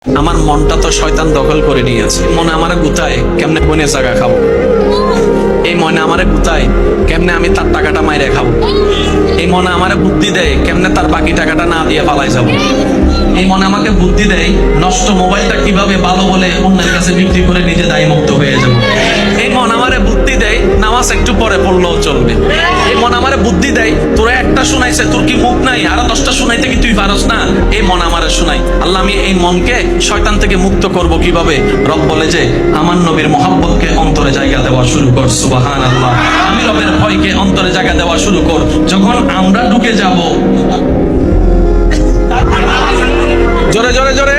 আমার মনটা তো শয়তান দখল করে নিয়েছে। মনে আমারে গুতায় কেমনে বনে জায়গা খাবো, এই মনে আমারে গুতায় কেমনে আমি তার টাকাটা মাইরে খাবো, এই মনে আমারে বুদ্ধি দেয় কেমনে তার বাকি টাকাটা না দিয়ে পালাই যাবো, এই মনে আমাকে বুদ্ধি দেয় নষ্ট মোবাইলটা কিভাবে ভালো বলে অন্যের কাছে বিক্রি করে নিজে দায়ী মুক্ত হয়ে যাবো। এই মন আমারে বুদ্ধি দেয় নামাজ একটু পরে পড়লেও চলবে। এই মন আমারে বুদ্ধি দেয় তোরা একটা শুনাইছে, তোর কি মুখ নাই, আরো 10টা শুনাইতে কি তুই পারস না? এই মন আমারে শুনাই। আল্লাহ, আমি এই মনকে শয়তান থেকে মুক্ত করব কিভাবে? রব বলে যে আমার নবীর মহব্বতকে অন্তরে জায়গা দেওয়া শুরু কর। সুবহানাল্লাহ। আমি রবের ভয়কে অন্তরে জায়গা দেওয়া শুরু কর। যখন আমরা ঢুকে যাব, জোরে জোরে জোরে